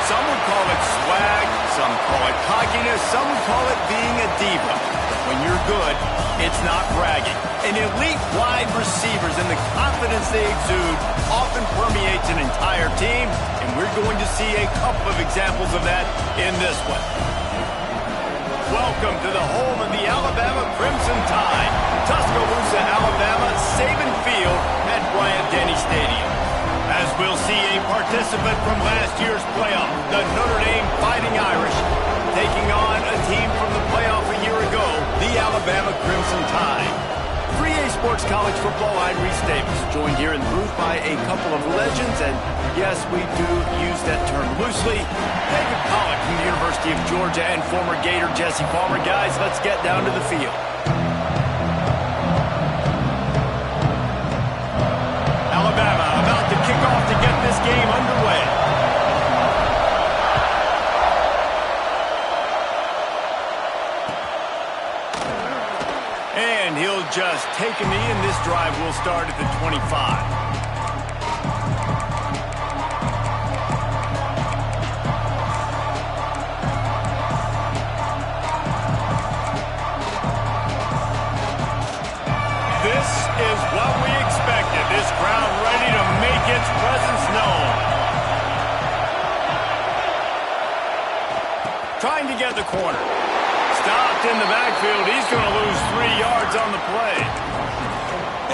Some would call it swag, some call it cockiness, some would call it being a diva. But when you're good, it's not bragging. An elite wide receivers and the confidence they exude often permeates an entire team, and we're going to see a couple of examples of that in this one. Welcome to the home of the Alabama Crimson Tide, Tuscaloosa, Alabama, Saban Field at Bryant-Denny Stadium. As we'll see a participant from last year's playoff, the Notre Dame Fighting Irish, taking on a team from the playoff a year ago, the Alabama Crimson Tide. 3A Sports College Football, I'm Reese Davis, joined here in the booth by a couple of legends, and yes, we do use that term loosely. David Pollack from the University of Georgia and former Gator Jesse Palmer. Guys, let's get down to the field. Alabama about to kick off to get this game underway. And he'll just take a knee, and this drive will start at the 25. This is what we expected. This crowd ready to make its presence known. Trying to get the corner. Stopped in the backfield. He's going to lose 3 yards on the play.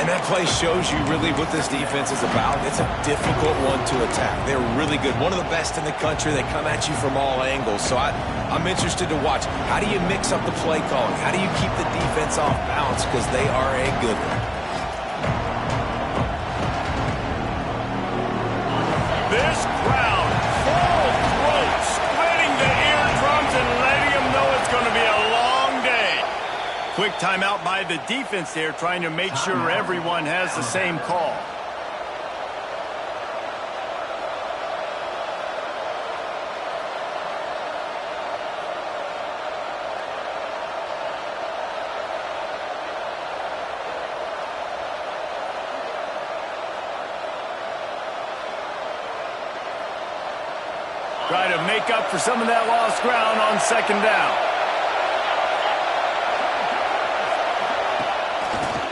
And that play shows you really what this defense is about. It's a difficult one to attack. They're really good. One of the best in the country. They come at you from all angles. So I'm interested to watch. How do you mix up the play calling? How do you keep the defense off balance? Because they are a good one. This crowd, full throat, splitting the eardrums and letting them know it's going to be a long day. Quick timeout by the defense there, trying to make sure everyone has the same call. Try to make up for some of that lost ground on second down.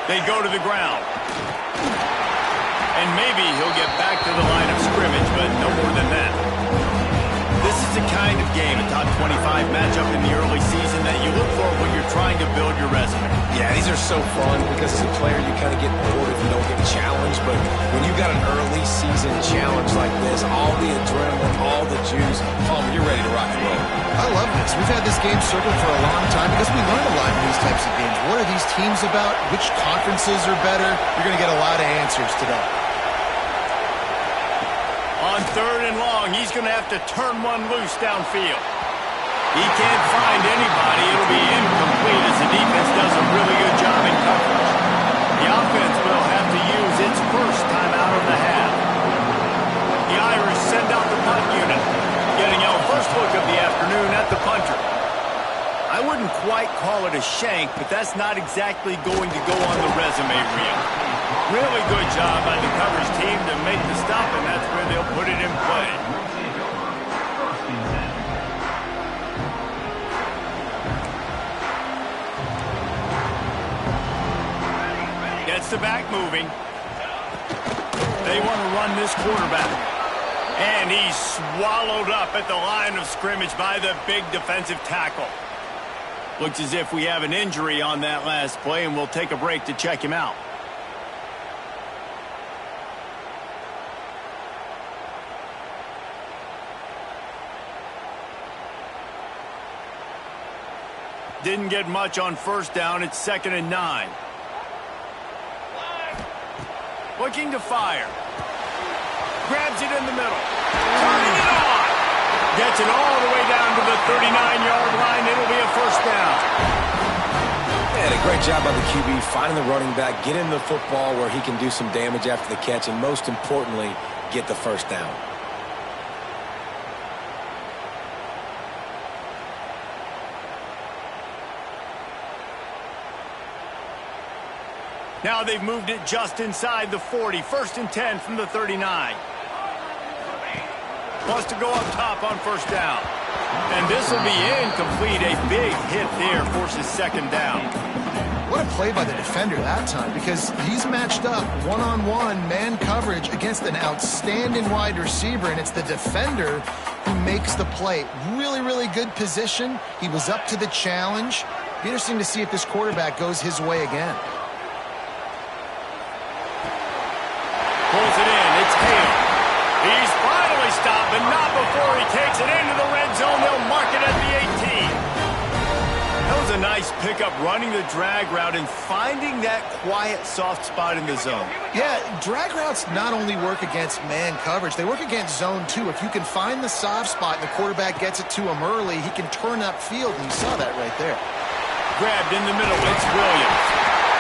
They go to the ground. And maybe he'll get back to the line of scrimmage, but no more than that. This is the kind of game, a top 25 matchup in the early season, that you look for when you're trying to build your resume. Yeah, these are so fun because as a player you kind of get bored if you don't get challenged, but when you got an early season challenge like this, all the adrenaline, all the juice, you're ready to rock and roll. I love this. We've had this game circled for a long time because we learn a lot in these types of games. What are these teams about? Which conferences are better? You're going to get a lot of answers today. On third and long, he's going to have to turn one loose downfield. He can't find anybody. It'll be incomplete as the defense does a really good job in coverage. The offense will have to use its first timeout of the half. The Irish send out the punt unit, getting our first look of the afternoon at the punter. I wouldn't quite call it a shank, but that's not exactly going to go on the resume reel. Really good job by the coverage team to make the stop, and that's where they'll put it in play. Gets the back moving. They want to run this quarterback. And he's swallowed up at the line of scrimmage by the big defensive tackle. Looks as if we have an injury on that last play, and we'll take a break to check him out. Didn't get much on first down. It's 2nd and 9. Looking to fire. Grabs it in the middle. Turning it on. Gets it all the way down to the 39-yard line. It'll be a first down. And a great job by the QB finding the running back, getting the football where he can do some damage after the catch, and most importantly, get the first down. Now they've moved it just inside the 40. 1st and 10 from the 39. Wants to go up top on first down. And this will be incomplete. A big hit there forces 2nd down. What a play by the defender that time, because he's matched up one-on-one man coverage against an outstanding wide receiver, and it's the defender who makes the play. Really, really good position. He was up to the challenge. Be interesting to see if this quarterback goes his way again. Pulls it in. It's Hale. He's finally stopped, but not before he takes it into the red zone. They'll mark it at the 18. That was a nice pickup, running the drag route and finding that quiet, soft spot in the zone. Yeah, drag routes not only work against man coverage, they work against zone too. If you can find the soft spot and the quarterback gets it to him early, he can turn upfield, and you saw that right there. Grabbed in the middle. It's Williams.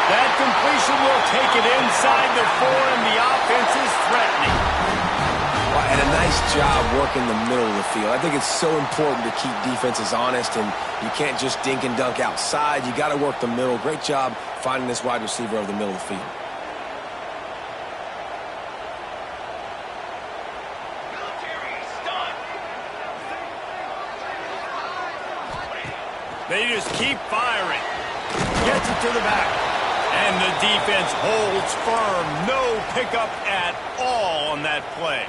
That completion will take it inside the 4, and the offense is threatening. And a nice job working the middle of the field. I think it's so important to keep defenses honest, and you can't just dink and dunk outside. You got to work the middle. Great job finding this wide receiver over the middle of the field. They just keep firing. Gets it to the back. And the defense holds firm. No pickup at all on that play.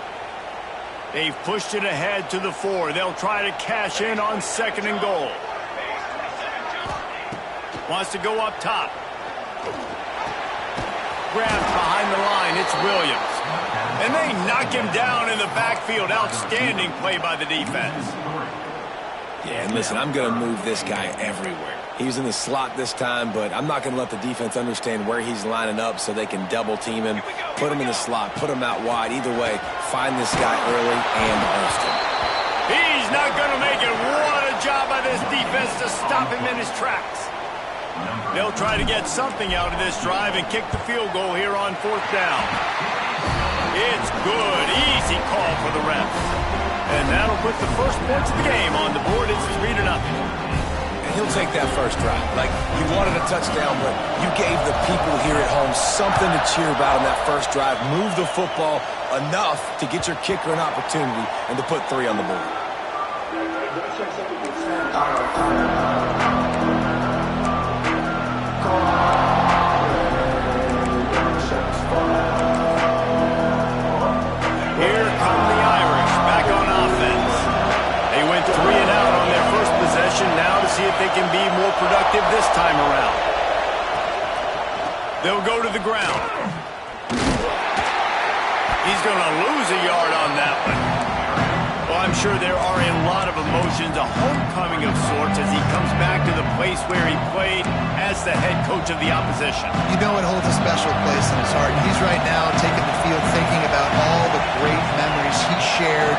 They've pushed it ahead to the 4. They'll try to cash in on 2nd and goal. Wants to go up top. Grabbed behind the line. It's Williams. And they knock him down in the backfield. Outstanding play by the defense. Yeah, and listen, I'm going to move this guy everywhere. He's in the slot this time, but I'm not going to let the defense understand where he's lining up so they can double-team him, put him in the slot, put him out wide. Either way, find this guy early and burst him. He's not going to make it. What a job by this defense to stop him in his tracks. They'll try to get something out of this drive and kick the field goal here on 4th down. It's good. Easy call for the refs. And that'll put the first points of the game on the board. It's 3-0. And he'll take that first drive. Like, you wanted a touchdown, but you gave the people here at home something to cheer about on that first drive. Move the football enough to get your kicker an opportunity and to put 3 on the board. Here come the Irish back on offense. They went 3 and out on their first possession. Now to see if they can be more productive this time around. They'll go to the ground. He's going to lose a yard on that one. Well, I'm sure there are a lot of emotions, a homecoming of sorts as he comes back to the place where he played as the head coach of the opposition. You know it holds a special place in his heart. He's right now taking the field thinking about all the great memories he shared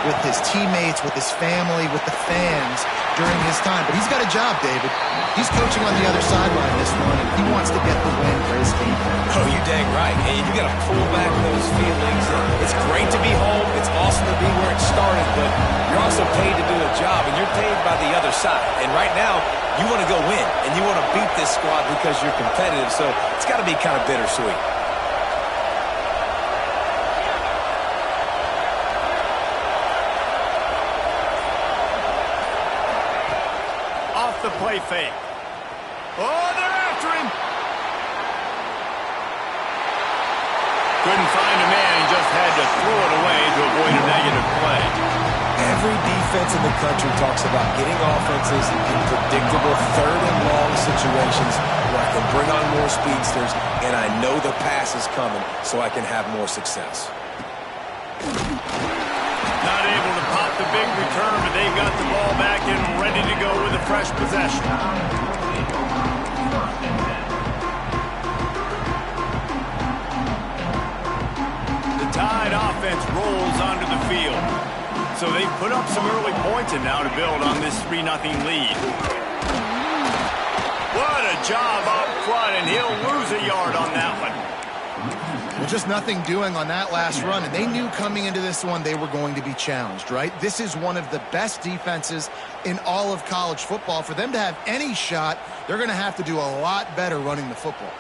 with his teammates, with his family, with the fans during his time. But he's got a job, David. He's coaching on the other sideline this one, and he wants to get the win for his team. Oh, you dang right. And you got to pull back those feelings. It's great to be home. It's awesome to be where it started, but you're also paid to do it a job, and you're paid by the other side. And right now, you want to go win, and you want to beat this squad because you're competitive, so it's got to be kind of bittersweet. Off the play fake. Oh, they're after him. Couldn't find a man and just had to throw it away to avoid a negative play. Every defense in the country talks about getting offenses in predictable third and long situations where I can bring on more speedsters and I know the pass is coming so I can have more success. Not able to pop the big return, but they've got the ball back and ready to go with a fresh possession. The Tide offense rolls onto the field. So they put up some early points and now to build on this 3-0 lead. What a job up front, and he'll lose a yard on that one. Well, just nothing doing on that last run, and they knew coming into this one they were going to be challenged, right? This is one of the best defenses in all of college football. For them to have any shot, they're going to have to do a lot better running the football.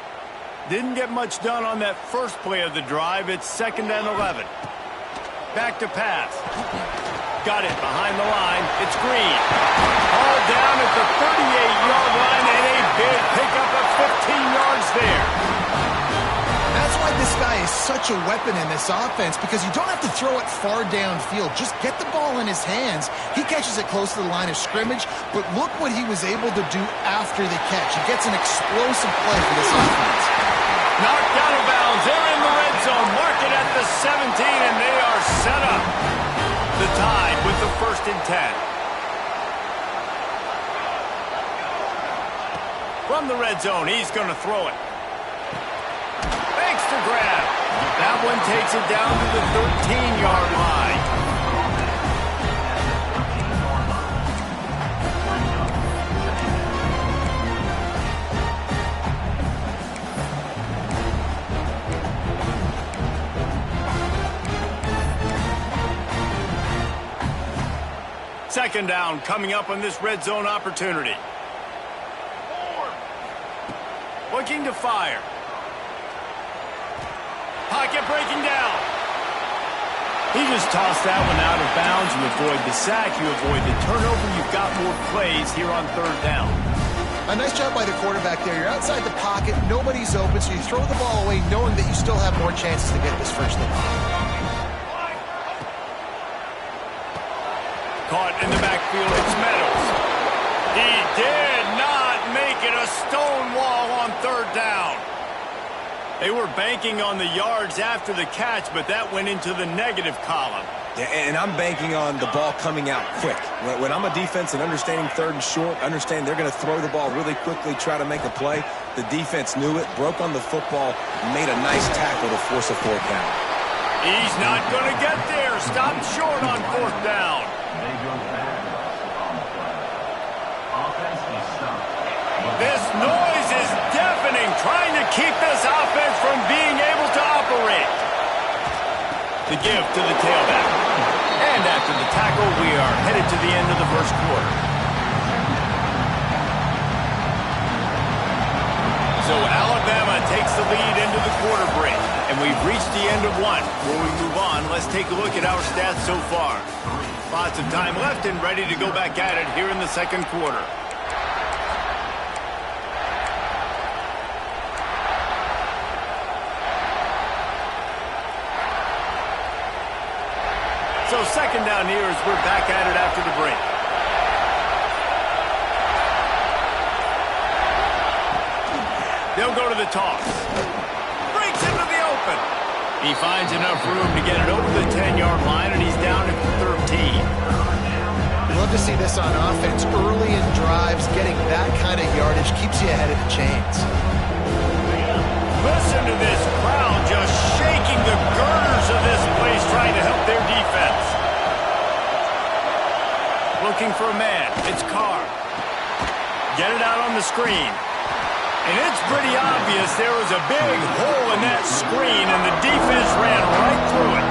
Didn't get much done on that first play of the drive. It's 2nd and 11. Back to pass. Got it behind the line. It's Green. All down at the 38-yard line, and a big pickup of 15 yards there. That's why this guy is such a weapon in this offense, because you don't have to throw it far downfield. Just get the ball in his hands. He catches it close to the line of scrimmage, but look what he was able to do after the catch. He gets an explosive play for this offense. Knocked out of bounds. They're in the red zone. Mark it at the 17, and they are set up. The Tide with the 1st and 10. From the red zone, he's going to throw it. Thanks to grab. That one takes it down to the 13-yard line. Second down coming up on this red zone opportunity. Looking to fire. Pocket breaking down. He just tossed that one out of bounds. You avoid the sack. You avoid the turnover. You've got more plays here on 3rd down. A nice job by the quarterback there. You're outside the pocket. Nobody's open, so you throw the ball away knowing that you still have more chances to get this first thing. Caught in the backfield, it's Meadows. He did not make it a stone wall on 3rd down. They were banking on the yards after the catch, but that went into the negative column. Yeah, and I'm banking on the ball coming out quick. When I'm a defense and understanding 3rd and short, understand they're going to throw the ball really quickly, try to make a play. The defense knew it, broke on the football, made a nice tackle to force a 4th down. He's not going to get there. Stopped short on 4th down. This noise is deafening, trying to keep this offense from being able to operate. The give to the tailback. And after the tackle, we are headed to the end of the 1st quarter. So Alabama takes the lead into the quarter break. And we've reached the end of one. Before we move on, let's take a look at our stats so far. Lots of time left and ready to go back at it here in the 2nd quarter. So 2nd down here as we're back at it after the break. They'll go to the toss. Breaks into the open. He finds enough room to get it over the 10-yard line, and he's down at the 13. Love to see this on offense. Early in drives, getting that kind of yardage keeps you ahead of the chains. Listen to this crowd just shaking the girders of this place, trying to help their defense. Looking for a man. It's Carr. Get it out on the screen. And it's pretty obvious there was a big hole in that screen, and the defense ran right through it.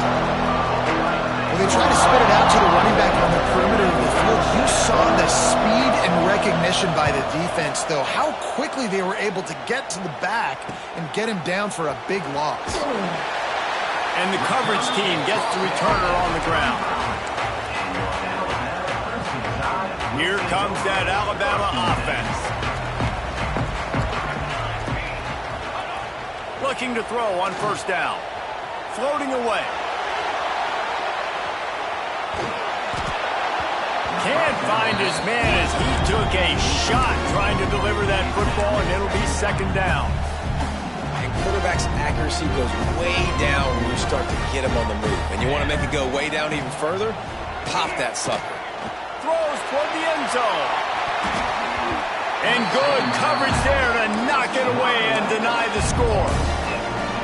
Well, they try to spit it out to the running back on the perimeter of the field. You saw the speed and recognition by the defense, though. How quickly they were able to get to the back and get him down for a big loss. And the coverage team gets the returner on the ground. Here comes that Alabama offense. Looking to throw on first down. Floating away. Can't find his man as he took a shot trying to deliver that football, and it'll be second down. And quarterback's accuracy goes way down when you start to get him on the move. And you want to make it go way down even further? Pop that sucker. Throws toward the end zone. And good coverage there to knock it away and deny the score.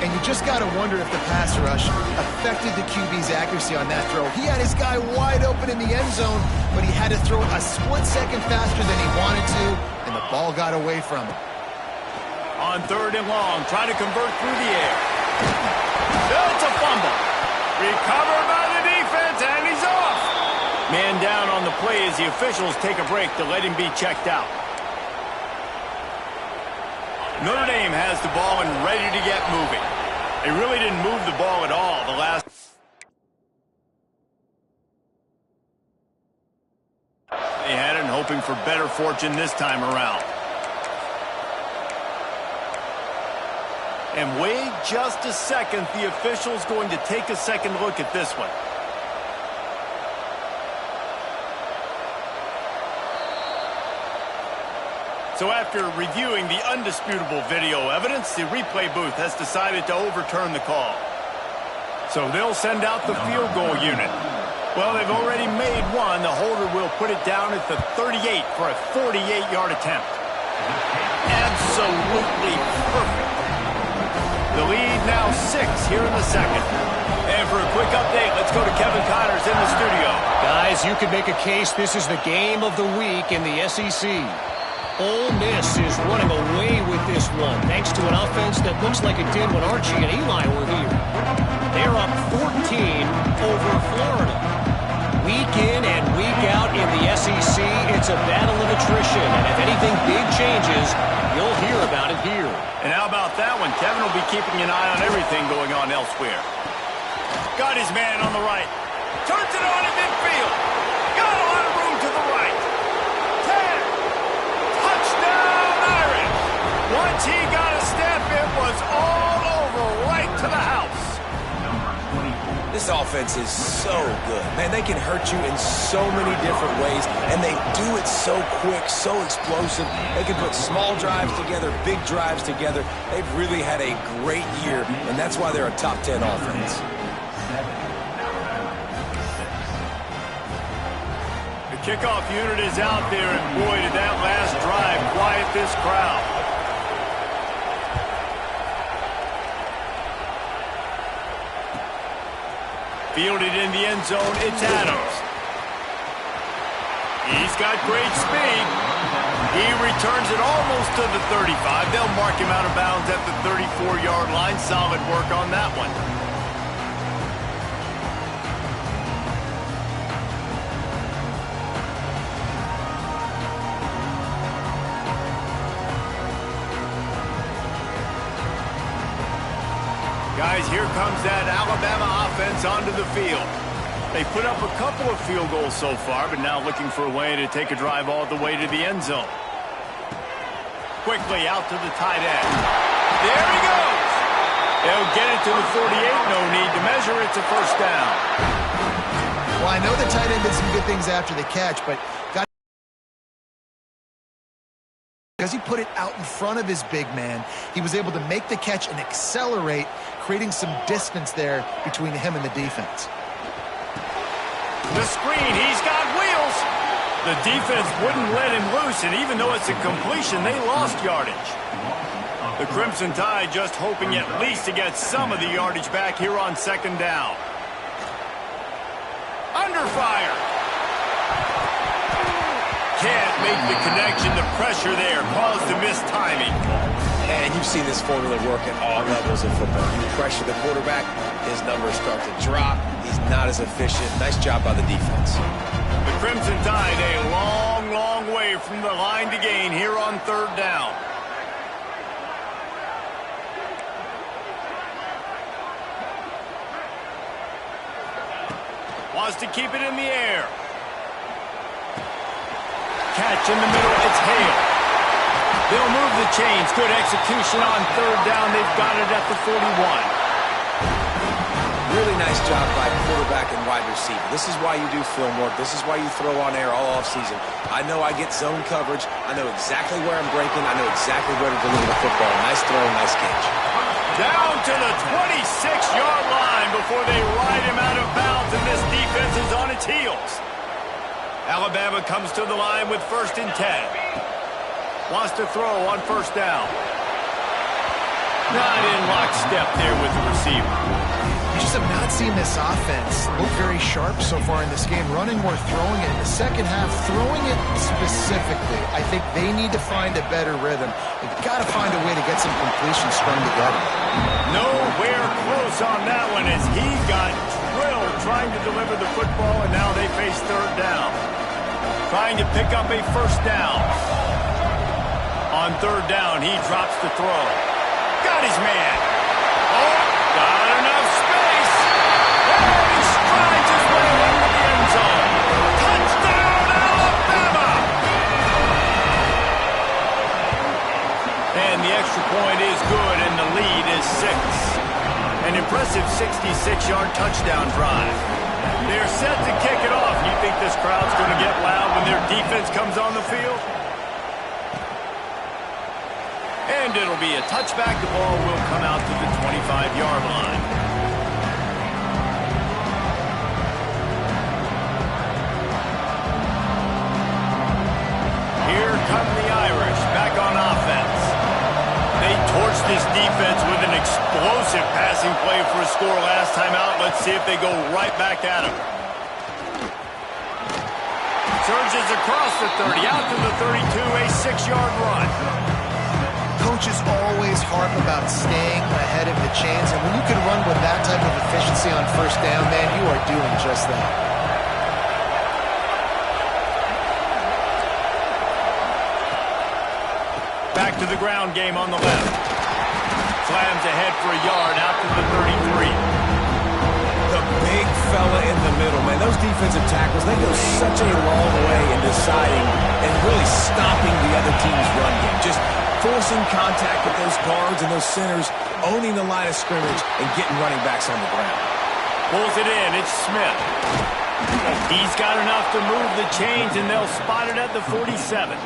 And you just got to wonder if the pass rush affected the QB's accuracy on that throw. He had his guy wide open in the end zone, but he had to throw it a split second faster than he wanted to, and the ball got away from him. On third and long, trying to convert through the air. It's a fumble. Recovered by the defense, and he's off. Man down on the play as the officials take a break to let him be checked out. Notre Dame has the ball and ready to get moving. They really didn't move the ball at all the last. They had it, hoping for better fortune this time around. And wait just a second. The official's going to take a second look at this one. So after reviewing the undisputable video evidence, the replay booth has decided to overturn the call. So they'll send out the field goal unit. Well, they've already made one. The holder will put it down at the 38 for a 48-yard attempt. Absolutely perfect. The lead now 6 here in the second. And for a quick update, let's go to Kevin Connors in the studio. Guys, you could make a case this is the game of the week in the SEC. Ole Miss is running away with this one, thanks to an offense that looks like it did when Archie and Eli were here. They're up 14 over Florida. Week in and week out in the SEC, it's a battle of attrition, and if anything big changes, you'll hear about it here. And how about that one? Kevin will be keeping an eye on everything going on elsewhere. Got his man on the right. Turns it on in midfield. Got a lot of room to the right. 10. Touchdown, Irish. Once he got a step, it was all over right to the house. This offense is so good. Man, they can hurt you in so many different ways, and they do it so quick, so explosive. They can put small drives together, big drives together. They've really had a great year, and that's why they're a top 10 offense. The kickoff unit is out there, and boy, did that last drive quiet this crowd. Fielded in the end zone, it's Adams. He's got great speed. He returns it almost to the 35. They'll mark him out of bounds at the 34-yard line. Solid work on that one. Guys, here comes that Alabama offense onto the field. They put up a couple of field goals so far, but now looking for a way to take a drive all the way to the end zone. Quickly out to the tight end. There he goes. They'll get it to the 48. No need to measure. It's a first down. Well, I know the tight end did some good things after the catch, but because he put it out in front of his big man, he was able to make the catch and accelerate, creating some distance there between him and the defense. The screen, he's got wheels. The defense wouldn't let him loose, and even though it's a completion, they lost yardage. The Crimson Tide just hoping at least to get some of the yardage back here on second down. Under fire. Can't make the connection. The pressure there caused the missed timing. And you've seen this formula work at all levels of football. You pressure the quarterback, his numbers start to drop. He's not as efficient. Nice job by the defense. The Crimson Tide a long, long way from the line to gain here on third down. Wants to keep it in the air. Catch in the middle, it's Hale. They'll move the chains. Good execution on third down. They've got it at the 41. Really nice job by quarterback and wide receiver. This is why you do film work. This is why you throw on air all offseason. I know I get zone coverage. I know exactly where I'm breaking. I know exactly where to deliver the football. Nice throw, nice catch. Down to the 26-yard line before they ride him out of bounds, and this defense is on its heels. Alabama comes to the line with 1st and 10. Wants to throw on 1st down. Not in lockstep there with the receiver. You just have not seen this offense look very sharp so far in this game. Running or throwing it in the second half, throwing it specifically. I think they need to find a better rhythm. They've got to find a way to get some completions strung together. Nowhere close on that one as he got drilled trying to deliver the football, and now they face third down. Trying to pick up a 1st down. On third down, he drops the throw. Got his man. Oh, got enough space. And he strides his way into the end zone. Touchdown, Alabama! And the extra point is good, and the lead is 6. An impressive 66-yard touchdown drive. They're set to kick it off. You think this crowd's going to get loud when their defense comes on the field? And it'll be a touchback. The ball will come out to the 25-yard line. Here come the Irish back on offense. They torched this defense with an explosive passing play for a score last time out. Let's see if they go right back at him. Surges across the 30, out to the 32, a 6-yard run. Coaches always harp about staying ahead of the chains, and when you can run with that type of efficiency on 1st down, man, you are doing just that. Back to the ground game on the left. Slams ahead for a yard out to the 33. The big fella in the middle, man. Those defensive tackles, they go such a long way in deciding and really stopping the other team's run game. Just forcing contact with those guards and those centers, owning the line of scrimmage, and getting running backs on the ground. Pulls it in. It's Smith. He's got enough to move the chains, and they'll spot it at the 47.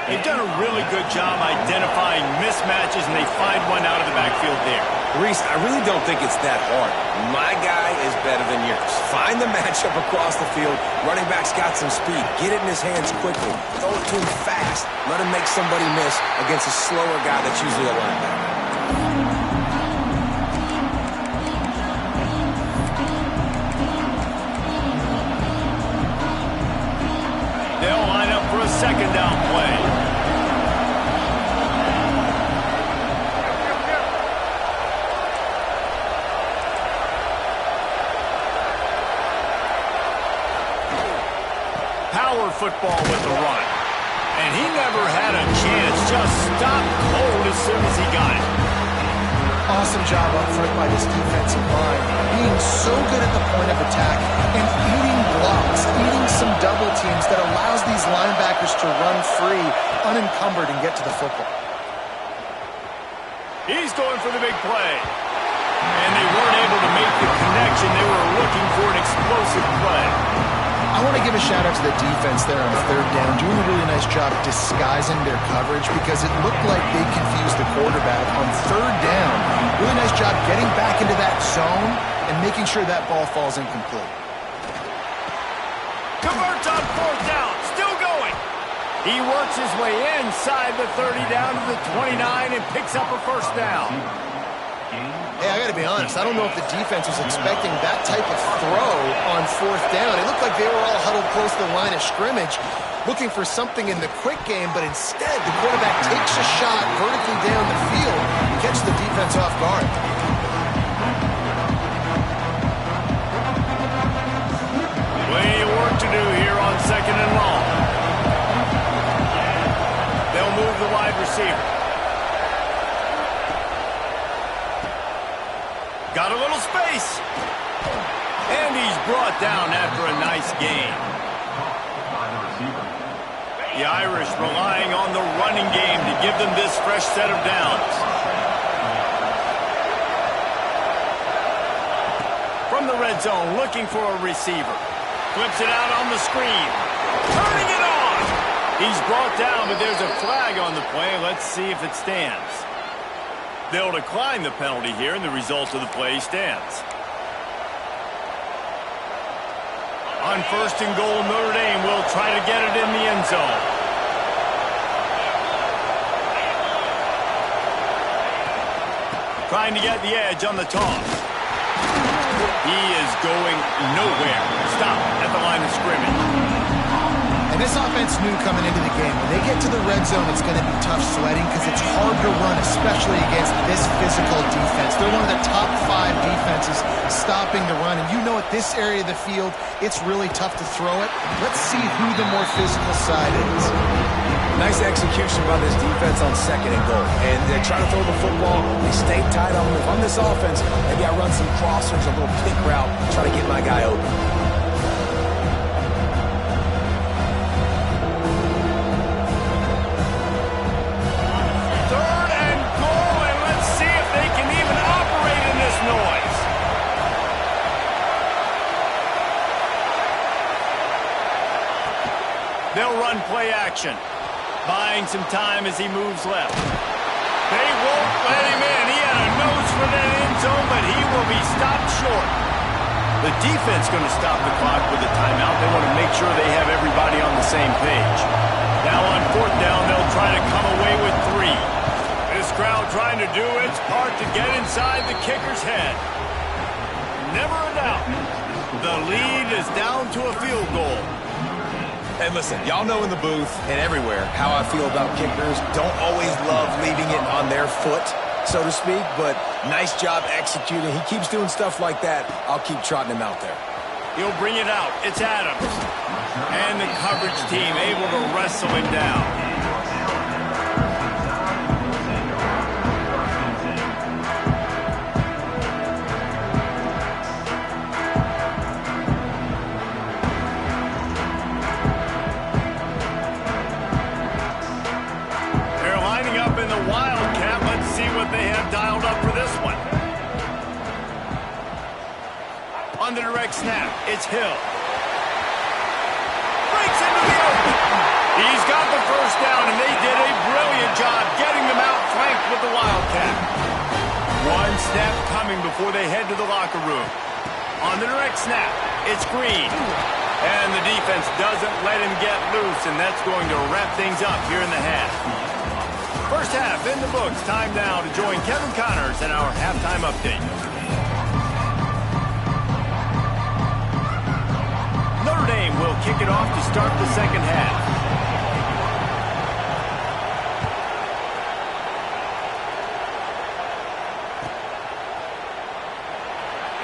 They've done a really good job identifying mismatches, and they find one out of the backfield there. Reese, I really don't think it's that hard. My guy is better than yours. Find the matchup across the field. Running back's got some speed. Get it in his hands quickly. Throw it to him fast. Let him make somebody miss against a slower guy that's usually a linebacker. They'll line up for a 2nd down play. Power football with the run. And he never had a chance. Just stopped cold as soon as he got it. Awesome job up front by this defensive line. Being so good at the point of attack and eating blocks, eating some double teams that allows these linebackers to run free, unencumbered, and get to the football. He's going for the big play. And they weren't able to make the connection. They were looking for an explosive play. I want to give a shout-out to the defense there on 3rd down, doing a really nice job disguising their coverage because it looked like they confused the quarterback on 3rd down. Really nice job getting back into that zone and making sure that ball falls incomplete. Converts on 4th down, still going. He works his way inside the 30 down to the 29 and picks up a 1st down. Hey, I got to be honest. I don't know if the defense was expecting that type of throw on on fourth down. It looked like they were all huddled close to the line of scrimmage, looking for something in the quick game, but instead the quarterback takes a shot vertically down the field and catches the defense off guard. Plenty of work to do here on second and long. They'll move the wide receiver. Got a little space. And he's brought down after a nice gain. The Irish relying on the running game to give them this fresh set of downs. From the red zone, looking for a receiver. Flips it out on the screen. Turning it on! He's brought down, but there's a flag on the play. Let's see if it stands. They'll decline the penalty here, and the result of the play stands. On first and goal, Notre Dame will try to get it in the end zone. Trying to get the edge on the toss. He is going nowhere. Stop at the line of scrimmage. And this offense knew coming into the game, when they get to the red zone, it's going to be tough sledding because it's hard to run, especially against this physical defense. They're one of the top 5 defenses stopping the run. And you know at this area of the field, it's really tough to throw it. Let's see who the more physical side is. Nice execution by this defense on second and goal. And they try to throw the football. They stay tight on the move. On this offense, maybe I run some crossers, a little pick route, try to get my guy open. Third and goal, and let's see if they can even operate in this noise. They'll run play action. Buying some time as he moves left. They won't let him in. He had a nose for that end zone, but he will be stopped short. The defense going to stop the clock with a timeout. They want to make sure they have everybody on the same page. Now on fourth down, they'll try to come away with 3. This crowd trying to do its part to get inside the kicker's head. Never a doubt. The lead is down to a field goal. And listen, y'all know in the booth and everywhere how I feel about kickers. Don't always love leaving it on their foot, so to speak, but nice job executing. He keeps doing stuff like that. I'll keep trotting him out there. He'll bring it out. It's Adams. And the coverage team able to wrestle him down. They have dialed up for this one. On the direct snap, it's Hill. Breaks into the open. He's got the first down, and they did a brilliant job getting them out flanked with the Wildcat. One snap coming before they head to the locker room. On the direct snap, it's Green. And the defense doesn't let him get loose, and that's going to wrap things up here in the half. First half in the books. Time now to join Kevin Connors in our halftime update. Notre Dame will kick it off to start the second half.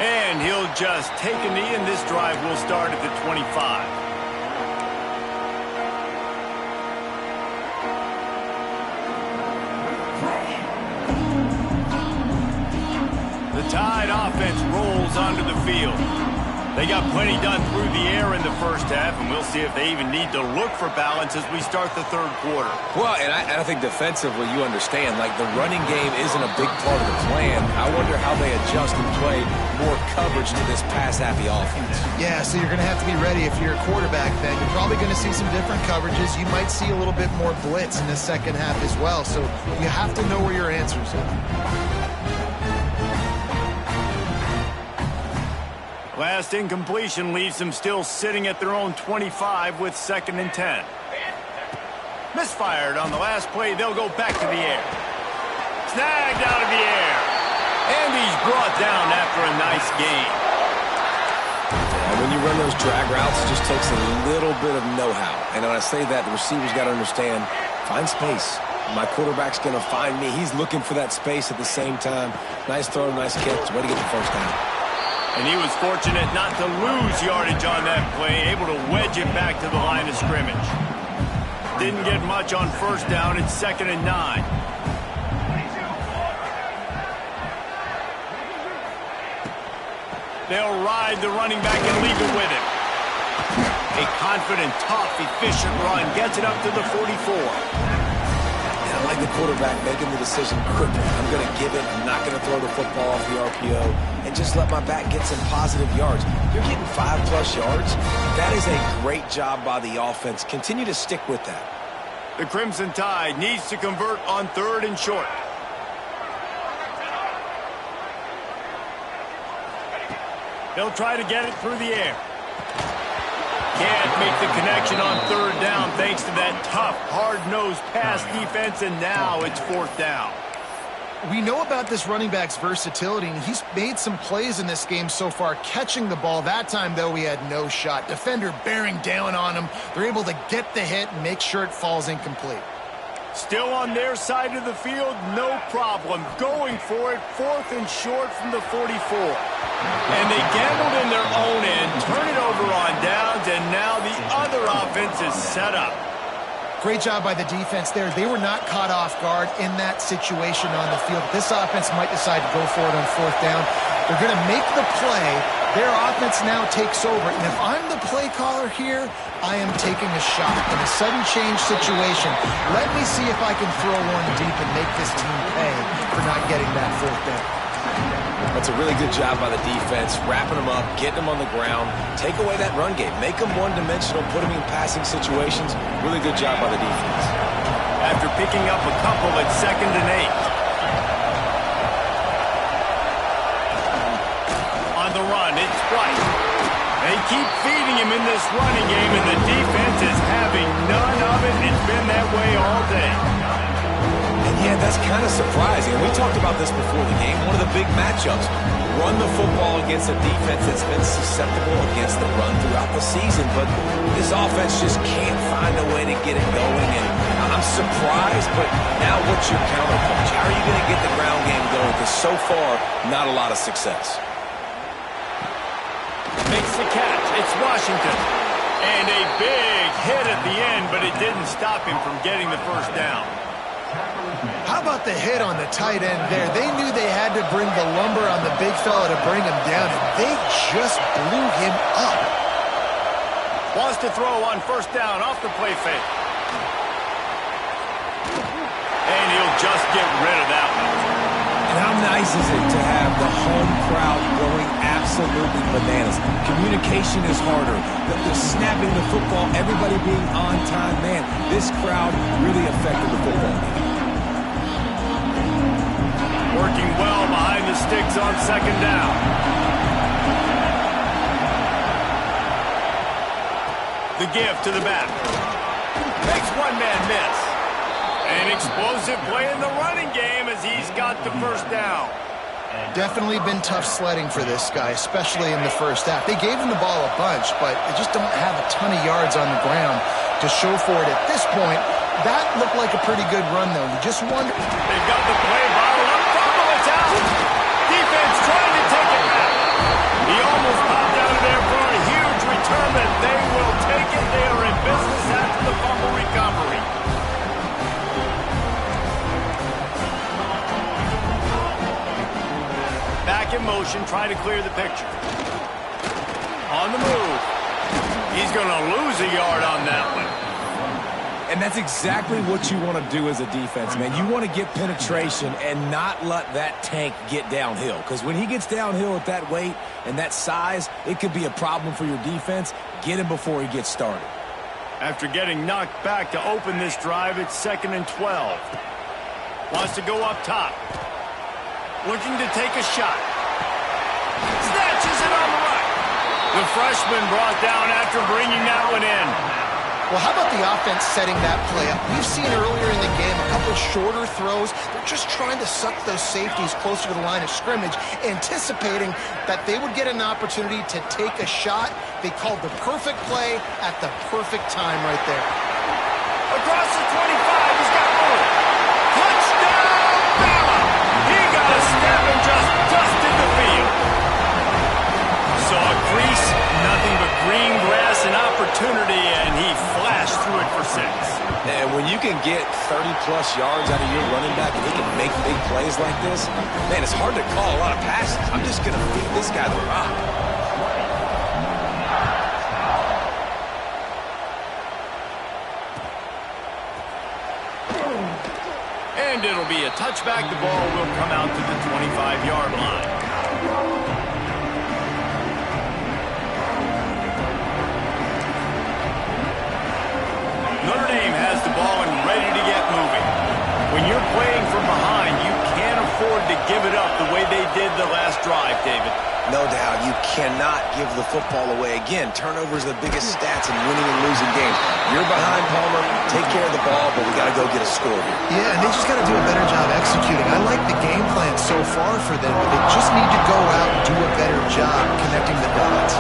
And he'll just take a knee, and this drive will start at the 25. The Tide offense rolls onto the field. They got plenty done through the air in the first half, and we'll see if they even need to look for balance as we start the third quarter. Well, and I think defensively, you understand, like the running game isn't a big part of the plan. I wonder how they adjust and play more coverage to this pass-happy offense. Yeah, so you're going to have to be ready if you're a quarterback then. You're probably going to see some different coverages. You might see a little bit more blitz in the second half as well, so you have to know where your answers are. Last incompletion leaves them still sitting at their own 25 with 2nd and 10. Misfired on the last play. They'll go back to the air. Snagged out of the air. And he's brought down after a nice gain. And when you run those drag routes, it just takes a little bit of know-how. And when I say that, the receiver's got to understand, find space. My quarterback's going to find me. He's looking for that space at the same time. Nice throw, nice catch. Way to get the first down. And he was fortunate not to lose yardage on that play, able to wedge it back to the line of scrimmage. Didn't get much on first down. It's 2nd and 9. They'll ride the running back and leave it with him. A confident, tough, efficient run gets it up to the 44. And I like the quarterback making the decision quickly. I'm going to give it. I'm not going to throw the football off the RPO and just let my back get some positive yards. You're getting 5+ yards. That is a great job by the offense. Continue to stick with that. The Crimson Tide needs to convert on 3rd and short. They'll try to get it through the air. Can't make the connection on 3rd down thanks to that tough, hard-nosed pass defense, and now it's 4th down. We know about this running back's versatility, and he's made some plays in this game so far, catching the ball. That time, though, he had no shot. Defender bearing down on him. They're able to get the hit and make sure it falls incomplete. Still on their side of the field, no problem. Going for it, 4th and short from the 44. And they gambled in their own end, turn it over on downs, and now the other offense is set up. Great job by the defense there. They were not caught off guard in that situation on the field. This offense might decide to go for it on 4th down. They're going to make the play. Their offense now takes over. And if I'm the play caller here, I am taking a shot. In a sudden change situation, let me see if I can throw one deep and make this team pay for not getting that 4th down. That's a really good job by the defense, wrapping them up, getting them on the ground, take away that run game, make them one-dimensional, put them in passing situations. Really good job by the defense. After picking up a couple at 2nd and 8. On the run, it's White. They keep feeding him in this running game, and the defense is having none of it. It's been that way all day. Yeah, that's kind of surprising. We talked about this before the game. One of the big matchups. Run the football against a defense that's been susceptible against the run throughout the season. But this offense just can't find a way to get it going. And I'm surprised, but now what's your counterpunch? How are you going to get the ground game going? Because so far, not a lot of success. Makes the catch. It's Washington. And a big hit at the end, but it didn't stop him from getting the first down. How about the hit on the tight end there? They knew they had to bring the lumber on the big fella to bring him down, and they just blew him up. Wants to throw on 1st down off the play fake. And he'll just get rid of that one. And how nice is it to have the home crowd going absolutely bananas? Communication is harder. The snapping the football, everybody being on time. Man, this crowd really affected the football game. Working well behind the sticks on 2nd down. The give to the back. Makes one man miss. An explosive play in the running game as he's got the first down. Definitely been tough sledding for this guy, especially in the first half. They gave him the ball a bunch, but they just don't have a ton of yards on the ground to show for it at this point. That looked like a pretty good run, though. You just wonder. They've got the play bottled up. Fumble, it's out. Defense trying to take it back. He almost popped out of there for a huge return, but they will take it. They are in business after the fumble recovery. Back in motion, trying to clear the picture. On the move. He's going to lose a yard on that one. And that's exactly what you want to do as a defense, man. You want to get penetration and not let that tank get downhill. Because when he gets downhill at that weight and that size, it could be a problem for your defense. Get him before he gets started. After getting knocked back to open this drive, it's 2nd and 12. Wants to go up top. Looking to take a shot. Snatches it on the right. The freshman brought down after bringing that one in. Well, how about the offense setting that play up? We've seen earlier in the game a couple shorter throws. They're just trying to suck those safeties closer to the line of scrimmage, anticipating that they would get an opportunity to take a shot. They called the perfect play at the perfect time right there. Across the 25, he's got room. Touchdown, Bama! He got a step and just dusted the field. Saw a crease, nothing but green grass and opportunity, and he flashed through it for 6. And when you can get 30-plus yards out of your running back and he can make big plays like this, man, it's hard to call a lot of passes. I'm just going to feed this guy the rock. And it'll be a touchback. The ball will come out to the 25-yard line. Notre Dame has the ball and ready to get moving. When you're playing from behind, you can't afford to give it up the way they did the last drive, David. No doubt, you cannot give the football away. Again, turnovers are the biggest stats in winning and losing games. You're behind, Palmer, take care of the ball, but we got to go get a score here. Yeah, and they just got to do a better job executing. I like the game plan so far for them, but they just need to go out and do a better job connecting the dots.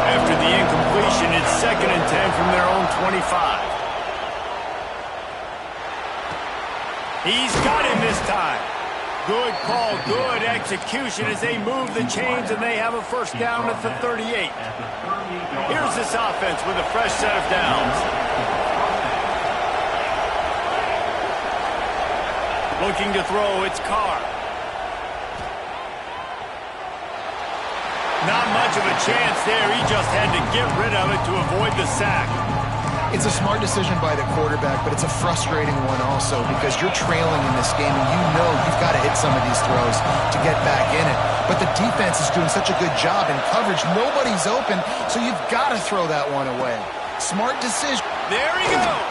After the incompletion, it's 2nd and 10 from their own 25. He's got him this time. Good call, good execution as they move the chains and they have a first down at the 38. Here's this offense with a fresh set of downs. Looking to throw, it's Carr. Not much of a chance there. He just had to get rid of it to avoid the sack. It's a smart decision by the quarterback, but it's a frustrating one also because you're trailing in this game and you know you've got to hit some of these throws to get back in it. But the defense is doing such a good job in coverage. Nobody's open, so you've got to throw that one away. Smart decision. There he goes.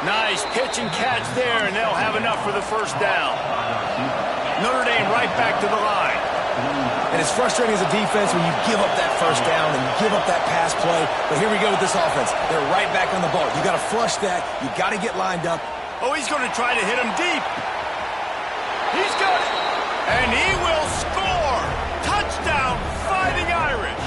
Nice pitch and catch there, and they'll have enough for the first down. Notre Dame right back to the line. And it's frustrating as a defense when you give up that first down and you give up that pass play. But here we go with this offense. They're right back on the ball. You got to flush that. You got to get lined up. Oh, he's going to try to hit him deep. He's got it. And he will score. Touchdown, Fighting Irish.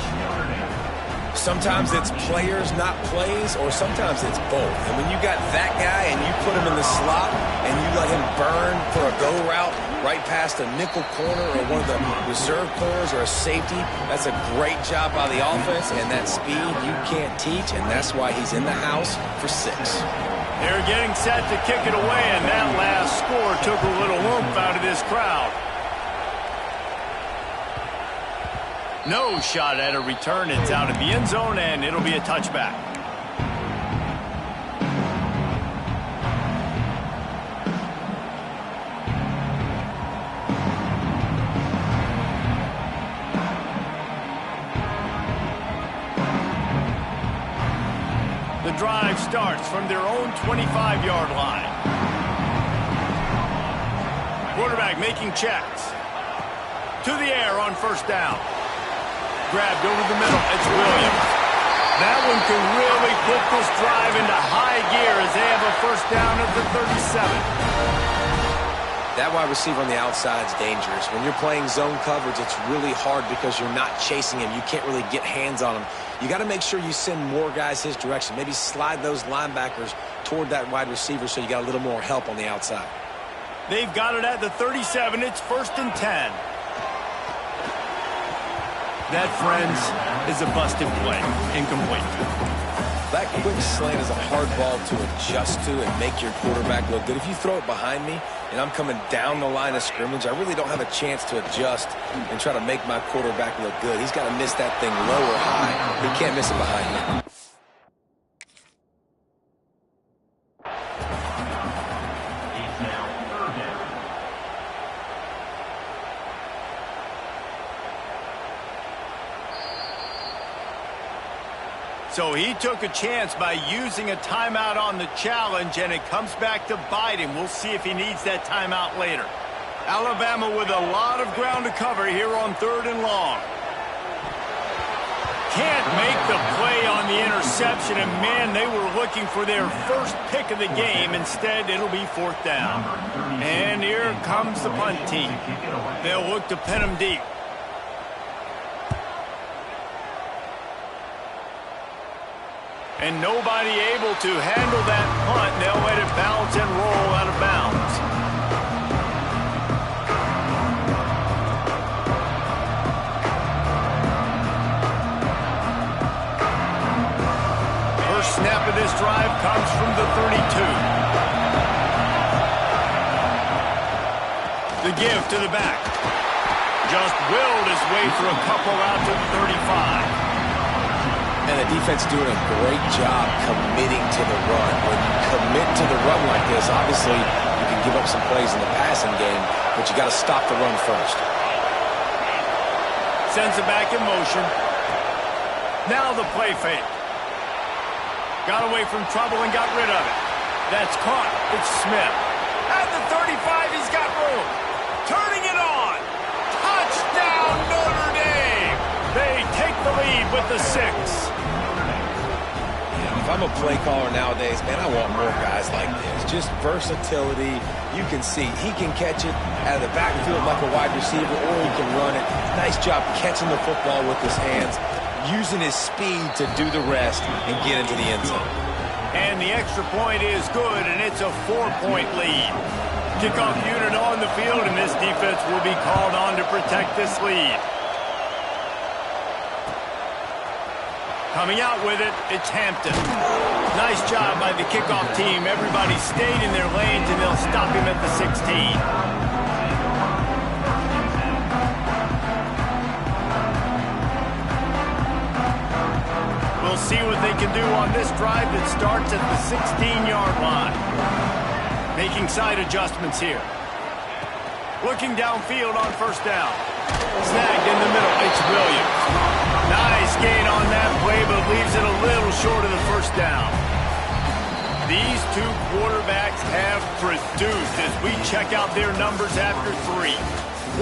Sometimes it's players, not plays, or sometimes it's both. And when you got that guy and you put him in the slot and you let him burn for a go route right past a nickel corner or one of the reserve corners or a safety, that's a great job by the offense, and that speed you can't teach, and that's why he's in the house for 6. They're getting set to kick it away, and that last score took a little oomph out of this crowd. No shot at a return. It's out of the end zone, and it'll be a touchback. The drive starts from their own 25-yard line. Quarterback making checks. To the air on first down. Grabbed over the middle. It's Williams. That one can really put this drive into high gear as they have a first down at the 37. That wide receiver on the outside is dangerous. When you're playing zone coverage, it's really hard because you're not chasing him. You can't really get hands on him. You got to make sure you send more guys his direction. Maybe slide those linebackers toward that wide receiver so you got a little more help on the outside. They've got it at the 37. It's 1st and 10. That, friends, is a busted play. Incomplete. That quick slant is a hard ball to adjust to and make your quarterback look good. If you throw it behind me and I'm coming down the line of scrimmage, I really don't have a chance to adjust and try to make my quarterback look good. He's got to miss that thing low or high. He can't miss it behind me. So he took a chance by using a timeout on the challenge, and it comes back to bite him. We'll see if he needs that timeout later. Alabama with a lot of ground to cover here on 3rd and long. Can't make the play on the interception. interception, and man, they were looking for their first pick of the game. Instead, it'll be 4th down. And here comes the punt team. They'll look to pin them deep. And nobody able to handle that punt. They'll let it bounce and roll out of bounds. First snap of this drive comes from the 32. The give to the back. Just willed his way through a couple out to the 35. And the defense doing a great job committing to the run. When you commit to the run like this, obviously you can give up some plays in the passing game, but you got to stop the run first. Sends it back in motion. Now the play fake. Got away from trouble and got rid of it. That's caught. It's Smith. At the 35, he's got room. Turning it on. Touchdown, Notre Dame. They take the lead with the 6. If I'm a play caller nowadays, man, I want more guys like this. Just versatility. You can see he can catch it out of the backfield like a wide receiver, or he can run it. Nice job catching the football with his hands, using his speed to do the rest and get into the end zone. And the extra point is good, and it's a 4-point lead. Kickoff unit on the field, and this defense will be called on to protect this lead. Coming out with it, it's Hampton. Nice job by the kickoff team. Everybody stayed in their lanes, and they'll stop him at the 16. We'll see what they can do on this drive that starts at the 16-yard line. Making side adjustments here. Looking downfield on first down. Snagged in the middle. It's Williams. Nice gain on that play, but leaves it a little short of the first down. These two quarterbacks have produced as we check out their numbers after 3.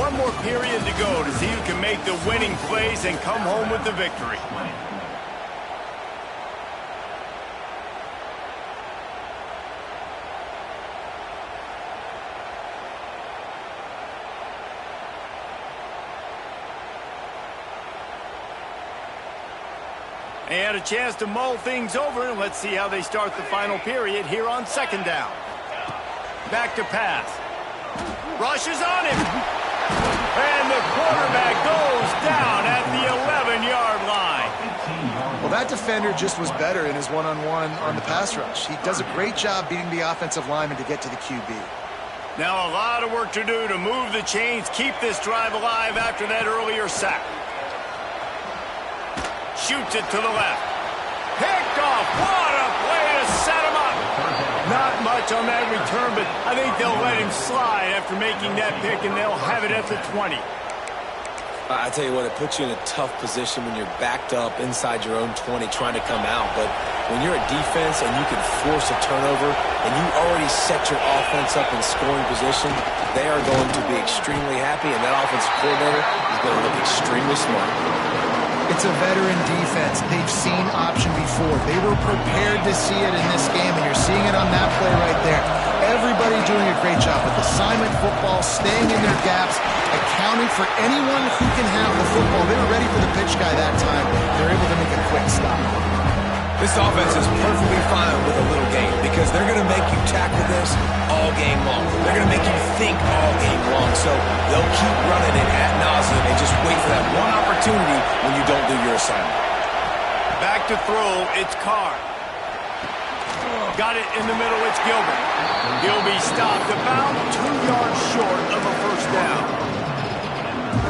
One more period to go to see who can make the winning plays and come home with the victory. They had a chance to mull things over, and let's see how they start the final period here on 2nd down. Back to pass. Rushes on him. And the quarterback goes down at the 11-yard line. Well, that defender just was better in his one-on-one on the pass rush. He does a great job beating the offensive lineman to get to the QB. Now a lot of work to do to move the chains, keep this drive alive after that earlier sack. Shoots it to the left. Picked off. What a play to set him up. Not much on that return, but I think they'll let him slide after making that pick, and they'll have it at the 20. I tell you what, it puts you in a tough position when you're backed up inside your own 20 trying to come out. But when you're a defense and you can force a turnover and you already set your offense up in scoring position, they are going to be extremely happy, and that offensive coordinator is going to look extremely smart. It's a veteran defense. They've seen option before. They were prepared to see it in this game, and you're seeing it on that play right there. Everybody doing a great job with assignment football, staying in their gaps, accounting for anyone who can have the football. They were ready for the pitch guy that time. They're able to make a quick stop. This offense is perfectly fine with a little game because they're going to make you tackle this all game long. They're going to make you think all game long. So they'll keep running it ad nauseum and just wait for that one opportunity when you don't do your assignment. Back to throw, it's Carr. Got it in the middle, it's Gilbert. Gilby stopped about 2 yards short of a first down.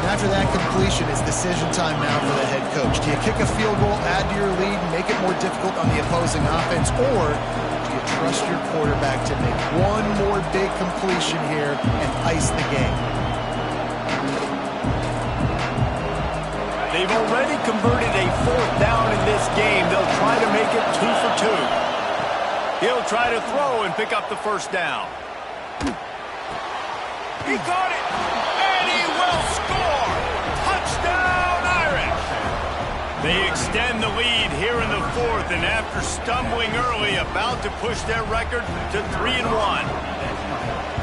And after that completion, it's decision time now for the head coach. Do you kick a field goal, add to your lead, and make it more difficult on the opposing offense, or do you trust your quarterback to make one more big completion here and ice the game? They've already converted a 4th down in this game. They'll try to make it 2 for 2. He'll try to throw and pick up the first down. He caught it, and he will score. Touchdown, Irish. They extend the lead here in the fourth, and after stumbling early, about to push their record to 3-1.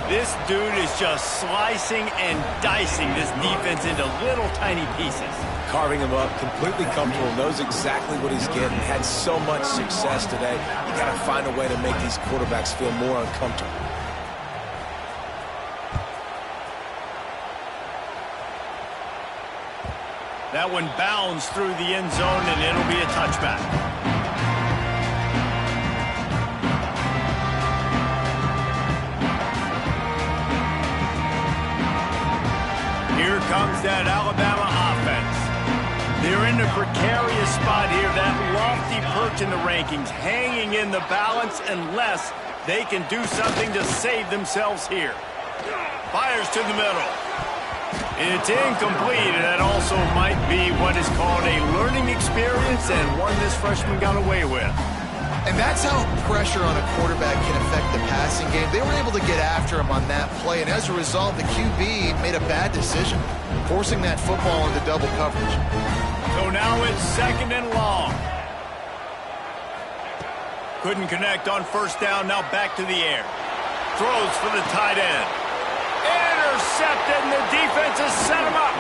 This dude is just slicing and dicing this defense into little tiny pieces. Carving him up, completely comfortable, knows exactly what he's getting, had so much success today. You got to find a way to make these quarterbacks feel more uncomfortable. That one bounds through the end zone, and it'll be a touchback. Here comes that Alabama offense. They're in a precarious spot here, that lofty perch in the rankings, hanging in the balance unless they can do something to save themselves here. Fires to the middle. It's incomplete, and that also might be what is called a learning experience, and one this freshman got away with. And that's how pressure on a quarterback can affect the passing game. They were able to get after him on that play, and as a result, the QB made a bad decision, forcing that football into double coverage. So now it's 2nd and long. Couldn't connect on first down, now back to the air. Throws for the tight end. Intercepted, and the defense has set him up.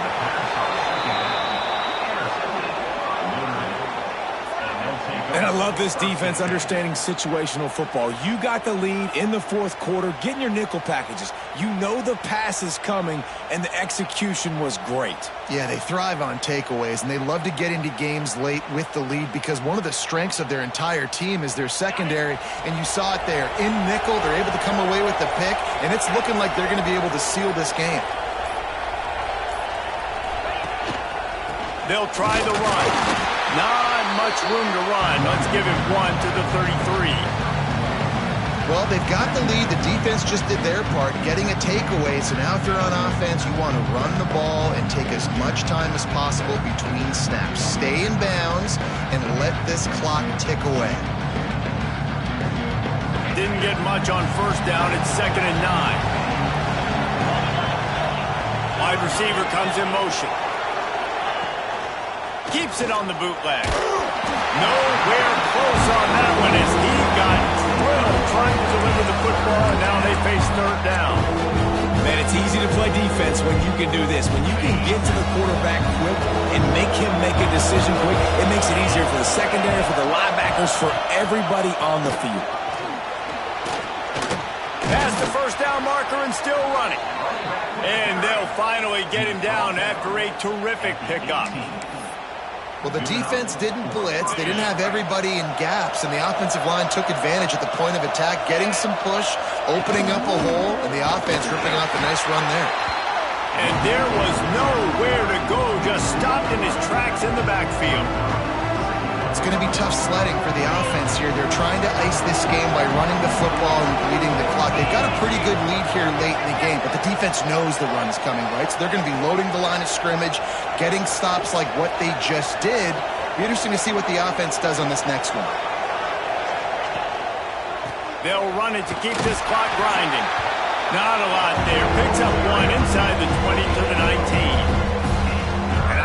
And I love this defense understanding situational football. You got the lead in the fourth quarter, getting your nickel packages. You know the pass is coming, and the execution was great. Yeah, they thrive on takeaways, and they love to get into games late with the lead because one of the strengths of their entire team is their secondary, and you saw it there. In nickel, they're able to come away with the pick, and it's looking like they're going to be able to seal this game. They'll try the run. Not much room to run. Let's give it one to the 33. Well, they've got the lead. The defense just did their part, getting a takeaway. So now if you're on offense, you want to run the ball and take as much time as possible between snaps. Stay in bounds and let this clock tick away. Didn't get much on first down. It's 2nd and 9. Wide receiver comes in motion. Keeps it on the bootleg. Nowhere close on that one as he got drilled trying to deliver the football, and now they face 3rd down. Man, it's easy to play defense when you can do this. When you can get to the quarterback quick and make him make a decision quick, it makes it easier for the secondary, for the linebackers, for everybody on the field. Past the first down marker and still running. And they'll finally get him down after a terrific pickup. Well, the defense didn't blitz. They didn't have everybody in gaps, and the offensive line took advantage at the point of attack, getting some push, opening up a hole, and the offense ripping off a nice run there. And there was nowhere to go, just stopped in his tracks in the backfield. It's going to be tough sledding for the offense here. They're trying to ice this game by running the football and bleeding the clock. They've got a pretty good lead here late in the game, but the defense knows the run's coming, right? So they're going to be loading the line of scrimmage, getting stops like what they just did. Be interesting to see what the offense does on this next one. They'll run it to keep this clock grinding. Not a lot there. Picks up one inside the 20 to the 19.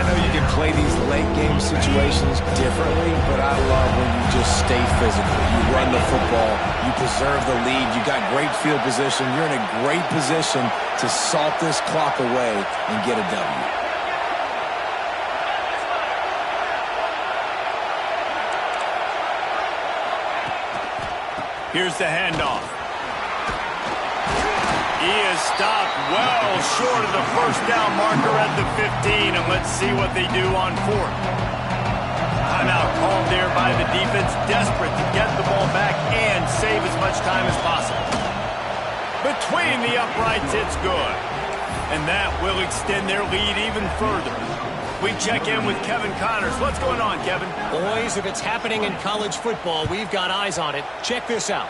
I know you can play these late game situations differently, but I love when you just stay physical. You run the football, you preserve the lead, you got great field position, you're in a great position to salt this clock away and get a W. Here's the handoff. He is stopped well short of the first down marker at the 15, and let's see what they do on 4th. Timeout called there by the defense, desperate to get the ball back and save as much time as possible. Between the uprights, it's good. And that will extend their lead even further. We check in with Kevin Connors. What's going on, Kevin? Boys, if it's happening in college football, we've got eyes on it. Check this out.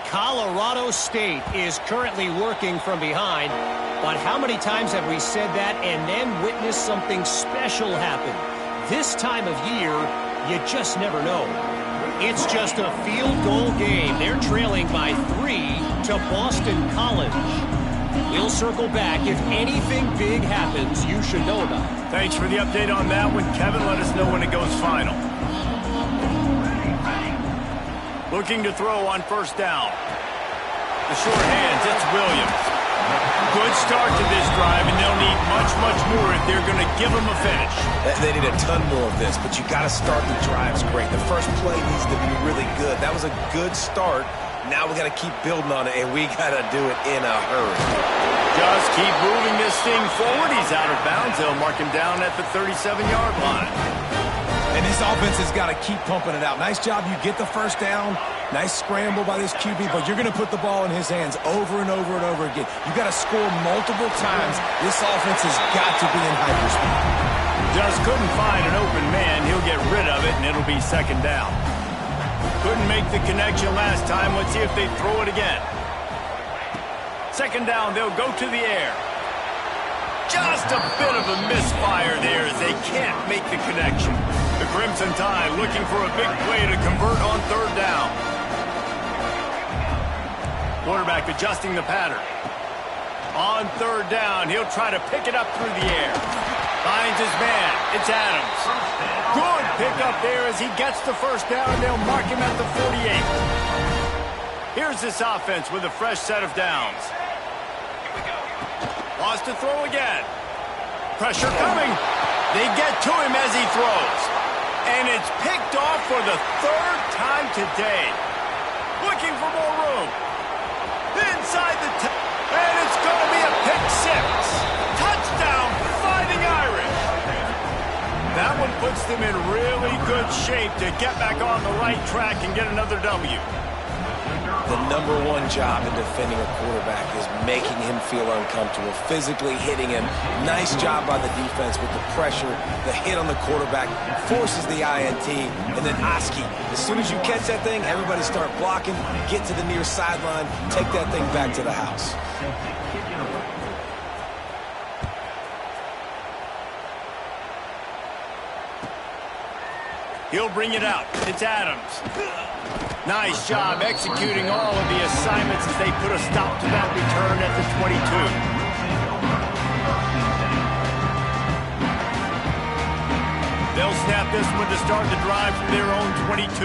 Colorado State is currently working from behind, but how many times have we said that and then witnessed something special happen? This time of year, you just never know. It's just a field goal game. They're trailing by 3 to Boston College. We'll circle back. If anything big happens, you should know about it. Thanks for the update on that one, Kevin. Let us know when it goes final. Looking to throw on first down. The short hands, it's Williams. Good start to this drive, and they'll need much, much more if they're going to give them a finish. They need a ton more of this, but you got to start the drives great. The first play needs to be really good. That was a good start. Now we got to keep building on it, and we got to do it in a hurry. Just keep moving this thing forward. He's out of bounds. They'll mark him down at the 37-yard line. And this offense has got to keep pumping it out. Nice job. You get the first down. Nice scramble by this QB, but you're going to put the ball in his hands over and over and over again. You got to score multiple times. This offense has got to be in hyperspeed. Just couldn't find an open man. He'll get rid of it, and it'll be second down. Couldn't make the connection last time. Let's see if they throw it again. Second down, they'll go to the air. Just a bit of a misfire there as they can't make the connection. The Crimson Tide looking for a big play to convert on third down. Quarterback adjusting the pattern. On third down, he'll try to pick it up through the air. Finds his man. It's Adams. Good pickup there as he gets the first down, and they'll mark him at the 48. Here's this offense with a fresh set of downs. Wants to throw again. Pressure coming. They get to him as he throws. And it's picked off for the third time today. Looking for more room. Inside the and it's going to be a pick six. Touchdown, Fighting Irish. That one puts them in really good shape to get back on the right track and get another W. The number one job in defending a quarterback is making him feel uncomfortable, physically hitting him. Nice job by the defense with the pressure. The hit on the quarterback forces the INT. And then Oski, as soon as you catch that thing, everybody start blocking, get to the near sideline, take that thing back to the house. He'll bring it out. It's Adams. Nice job executing all of the assignments as they put a stop to that return at the 22. They'll snap this one to start the drive from their own 22.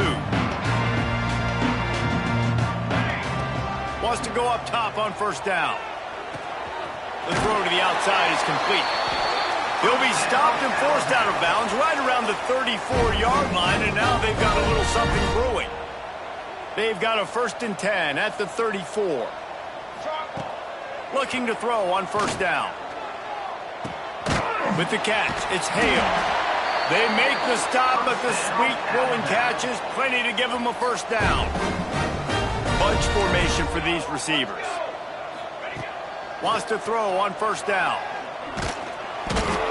Wants to go up top on first down. The throw to the outside is complete. He'll be stopped and forced out of bounds right around the 34-yard line, and now they've got a little something brewing. They've got a 1st and 10 at the 34. Looking to throw on first down. With the catch, it's Hale. They make the stop, but the sweet throw and catch is plenty to give them a first down. Bunch formation for these receivers. Wants to throw on first down.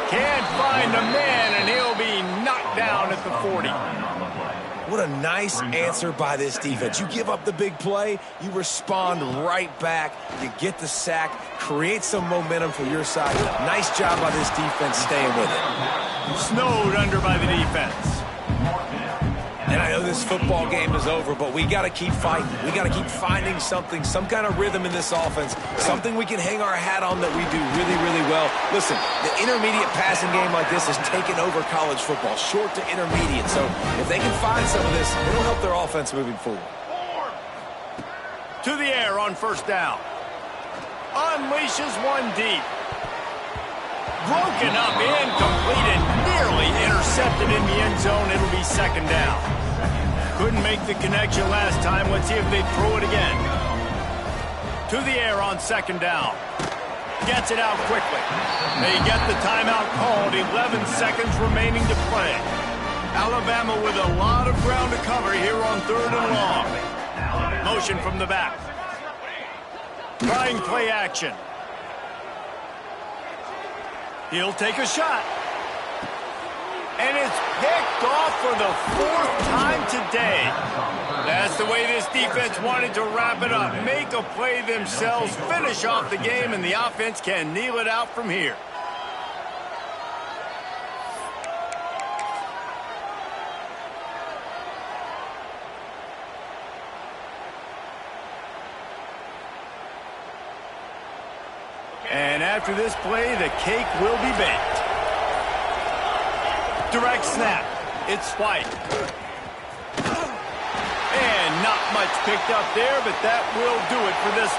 Can't find a man, and he'll be knocked down at the 40. What a nice answer by this defense. You give up the big play, you respond right back, you get the sack, create some momentum for your side. Nice job by this defense staying with it. Snowed under by the defense. And I know this football game is over, but we got to keep fighting. We got to keep finding something, some kind of rhythm in this offense, something we can hang our hat on that we do really, really well. Listen, the intermediate passing game like this is taking over college football, short to intermediate. So if they can find some of this, it'll help their offense moving forward. To the air on first down. Unleashes one deep. Broken up, incomplete, and nearly intercepted in the end zone. It'll be second down. Couldn't make the connection last time. Let's see if they throw it again. To the air on second down. Gets it out quickly. They get the timeout called. 11 seconds remaining to play. Alabama with a lot of ground to cover here on third and long. Motion from the back. Trying play action. He'll take a shot. And it's picked off for the 4th time today. That's the way this defense wanted to wrap it up. Make a play themselves, finish off the game, and the offense can kneel it out from here. And after this play, the cake will be baked. Direct snap. It's White. And not much picked up there, but that will do it for this